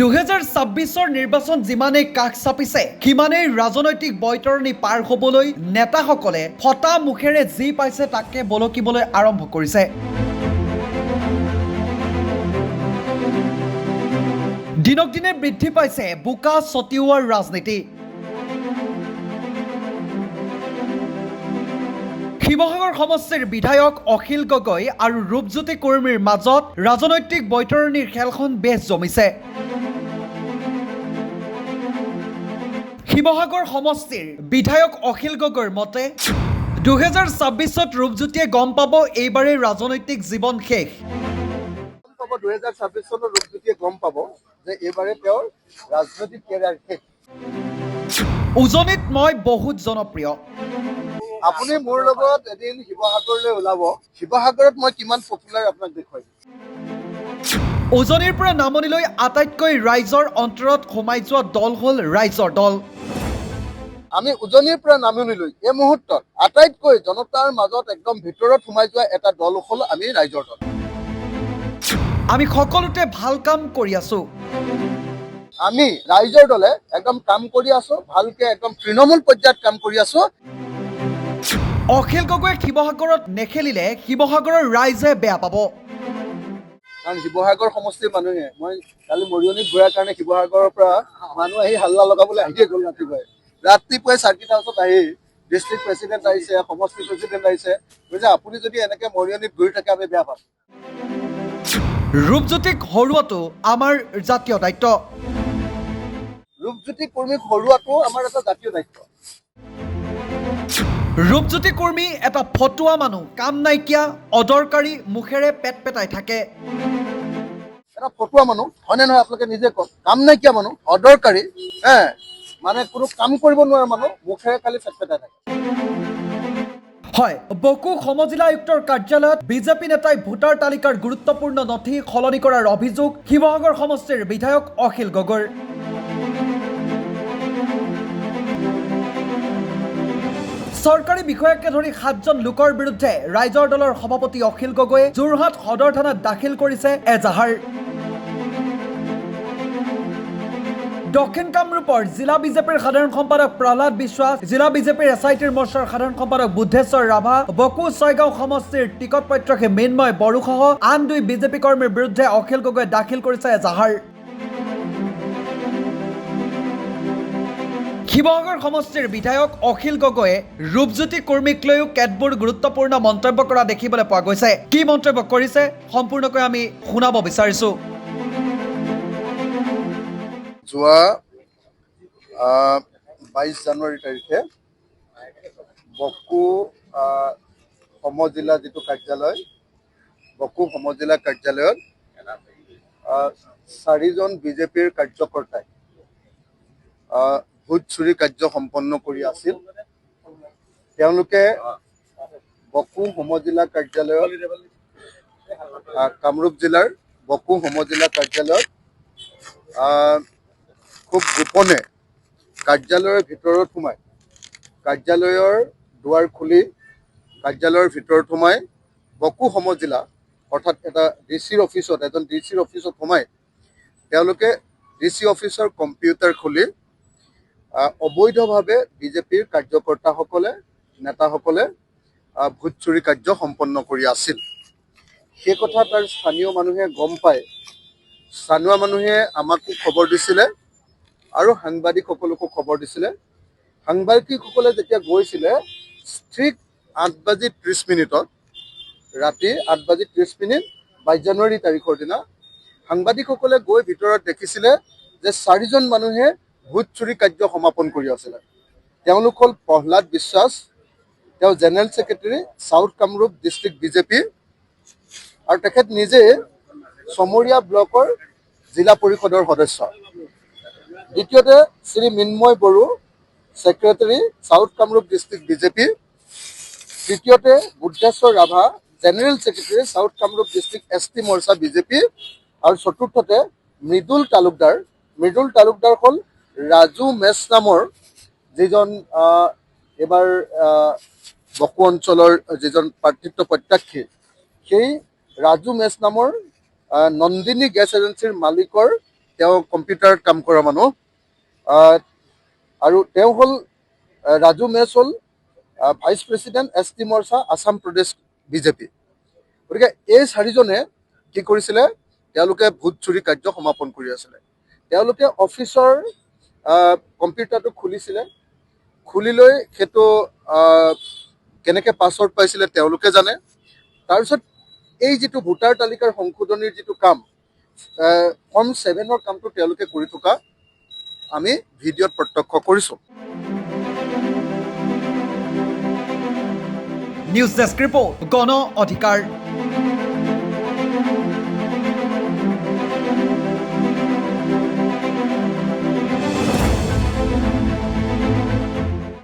2026 নিৰ্বাচন যিমানেই কাষ চাপিছে সিমানেই ৰাজনৈতিক বৈতৰণি পাৰ হ'বলৈ নেতাসকলে ফটা মুখেৰে যি পাইছে তাকে বলকিবলৈ আৰম্ভ কৰিছে। দিনক দিনে বৃদ্ধি পাইছে বোকা ছটিওৱাৰ ৰাজনীতি। শিৱসাগৰ সমষ্টিৰ বিধায়ক অখিল গগৈ আৰু ৰূপজ্যোতি কুৰ্মীৰ মাজত ৰাজনৈতিক বৈতৰণিৰ খেলখন বেছ জমিছে। শিৱসাগৰ সমষ্টিৰ বিধায়ক অখিল গগৈৰ মতে 2026ত ৰূপজ্যোতিয়ে গম পাব এইবাৰেই ৰাজনৈতিক জীৱন শেষ। 2026 চনত ৰূপজ্যোতিয়ে গম পাব যে এইবাৰে তেওঁৰ ৰাজনৈতিক কেৰিয়াৰ শেষ। উজনিত মই বহুত জনপ্ৰিয়। আপুনি মোৰ লগত এদিন শিৱসাগৰলৈ ওলাব, শিৱসাগৰত মই কিমান পপুলাৰ আপোনাক দেখুৱাই দিম। উজনিৰ পৰা নামনিলৈ আটাইতকৈ ৰাইজৰ অন্তৰত সোমাই যোৱা দল হ'ল ৰাইজৰ দল। আমি উজনিৰ পৰা নামনিলৈ এই মুহূৰ্তত আটাইতকৈ জনতাৰ মাজত একদম ভিতৰত সোমাই যোৱা এটা দল হ'ল আমি ৰাইজৰ দল। আমি সকলোতে ভাল কাম কৰি আছো। আমি ৰাইজৰ দলে একদম কাম কৰি আছো, ভালকে একদম তৃণমূল পৰ্যায়ত কাম কৰি আছো। অখিল গগৈয়ে শিৱসাগৰত নেখেলিলে শিৱসাগৰৰ ৰাইজে বেয়া পাব। কাৰণ শিৱসাগৰ সমষ্টিৰ মানুহে, মই কালি মৰিয়নিত ঘূৰাৰ কাৰণে শিৱসাগৰৰ পৰা মানুহ আহি হাল্লা লগাবলৈ আহিয়ে গ'ল। ৰাতিপুৱাই চাৰ্কিট হাউচত আহি ডিষ্ট্ৰিক্ট প্ৰেচিডেণ্ট আহিছে, সমষ্টি প্ৰেচিডেণ্ট আহিছে, কৈছে আপুনি যদি এনেকে মৰিয়নিত ঘূৰি থাকে আমি বেয়া পাম। ৰূপজ্যোতিক হৰুৱাটো আমাৰ জাতীয় দায়িত্ব। ৰূপজ্যোতি কুৰ্মীক হৰুৱাটো আমাৰ এটা জাতীয় দায়িত্ব। ৰূপজ্যোতি কুৰ্মী এটা ফটুৱা মানুহ, কাম নাইকিয়া, অদৰকাৰী, মুখেৰে পেট পেটাই থাকে। এটা ফটুৱা মানুহ, হয়নে নহয় আপোনালোকে নিজে কওক। কাম নাইকিয়া মানুহ, অদৰকাৰী, মানে কোনো কাম কৰিব নোৱাৰা মানুহ, মুখেৰে খালি পেট পেটাই থাকে। হয়, বকো সমজিলা আয়ুক্তৰ কাৰ্যালয়ত বিজেপি নেতাই ভোটাৰ তালিকাৰ গুৰুত্বপূৰ্ণ নথি সলনি কৰাৰ অভিযোগ শিৱসাগৰ সমষ্টিৰ বিধায়ক অখিল গগৈৰ। চৰকাৰী বিষয়াকে ধৰি 7জন লোকৰ বিৰুদ্ধে ৰাইজৰ দলৰ সভাপতি অখিল গগৈয়ে যোৰহাট সদৰ থানাত দাখিল কৰিছে এজাহাৰ। দক্ষিণ কামৰূপৰ জিলা বিজেপিৰ সাধাৰণ সম্পাদক প্ৰহ্লাদ বিশ্বাস, জিলা বিজেপিৰ এছআইটিৰ মৰ্চাৰ সাধাৰণ সম্পাদক বুদ্ধেশ্বৰ ৰাভা, বকো ছয়গাঁও সমষ্টিৰ টিকট প্ৰত্যাশী মৃন্ময় বড়োসহ আন 2 বিজেপি কৰ্মীৰ বিৰুদ্ধে অখিল গগৈয়ে দাখিল কৰিছে এজাহাৰ। শিৱসাগৰ সমষ্টিৰ বিধায়ক অখিল গগৈয়ে ৰূপজ্যোতি কুৰ্মীক লৈও কেতবোৰ গুৰুত্বপূৰ্ণ মন্তব্য কৰা দেখিবলৈ পোৱা গৈছে। কি মন্তব্য কৰিছে সম্পূৰ্ণকৈ আমি শুনাব বিচাৰিছো। যোৱা 22 জানুৱাৰী তাৰিখে বকো সমজিলা যিটো কাৰ্যালয়, বকো সমজিলা কাৰ্যালয়ত 4জন বিজেপিৰ কাৰ্যকৰ্তাই ভোট চুৰি কাৰ্য সম্পন্ন কৰি আছিল। তেওঁলোকে বকো সমজিলা কাৰ্যালয়ত, কামৰূপ জিলাৰ বকো সমজিলা কাৰ্যালয়ত খুব গোপনে কাৰ্যালয়ৰ ভিতৰত সোমাই, কাৰ্যালয়ৰ দুৱাৰ খুলি কাৰ্যালয়ৰ ভিতৰত সোমাই বকো সমজিলা অৰ্থাৎ এটা ডিচিৰ অফিচত, এজন ডিচিৰ অফিচত সোমাই তেওঁলোকে ডিচি অফিচৰ কম্পিউটাৰ খুলি অবৈধভাৱে বিজেপিৰ কাৰ্যকৰ্তাসকলে, নেতাসকলে ভোট চুৰি কাৰ্য সম্পন্ন কৰি আছিল। সেই কথা তাৰ স্থানীয় মানুহে গম পায়। স্থানীয় মানুহে আমাকো খবৰ দিছিলে আৰু সাংবাদিকসকলকো খবৰ দিছিলে। সাংবাদিকসকলে যেতিয়া গৈছিলে ঠিক 8:30 ৰাতি 8:30 22 জানুৱাৰী তাৰিখৰ দিনা সাংবাদিকসকলে গৈ ভিতৰত দেখিছিলে যে 4জন মানুহে ভোট চুৰি কাৰ্য সমাপন কৰি আছিলে। তেওঁলোক হ'ল প্ৰহ্লাদ বিশ্বাস, তেওঁ general secretary south Kamrup district BJP, আৰু তেখেত নিজে চমৰীয়া ব্লকৰ জিলা পৰিষদৰ সদস্য। দ্বিতীয়তে Shri Mrinmoy Boro, secretary south Kamrup district BJP. তৃতীয়তে Budheswar Rabha, general secretary south Kamrup district ST Morcha BJP. আৰু চতুৰ্থতে মৃদুল তালুকদাৰ হ'ল ৰাজু মেছ নামৰ যিজন এইবাৰ বকো অঞ্চলৰ যিজন প্ৰাৰ্থিত্ব প্ৰত্যাশী, সেই ৰাজু মেছ নামৰ নন্দিনী গেছ এজেঞ্চিৰ মালিকৰ তেওঁ কম্পিউটাৰত কাম কৰা মানুহ আৰু তেওঁ হ'ল ৰাজু মেছ হ'ল ভাইচ প্ৰেচিডেণ্ট ST মৰ্চা আছাম প্ৰদেশ বিজেপি। গতিকে এই চাৰিজনে কি কৰিছিলে, তেওঁলোকে ভোট চুৰি কাৰ্য সমাপন কৰি আছিলে। তেওঁলোকে অফিচৰ কম্পিউটাৰটো খুলিছিলে, খুলি লৈ সেইটো কেনেকৈ পাছৱৰ্ড পাইছিলে তেওঁলোকে জানে। তাৰপিছত এই যিটো ভোটাৰ তালিকাৰ সংশোধনীৰ যিটো কাম, ফৰ্ম 7ৰ কামটো তেওঁলোকে কৰি থকা আমি ভিডিঅ'ত প্ৰত্যক্ষ কৰিছোঁ। নিউজ ডেস্ক ৰিপৰ্ট গণ অধিকাৰ।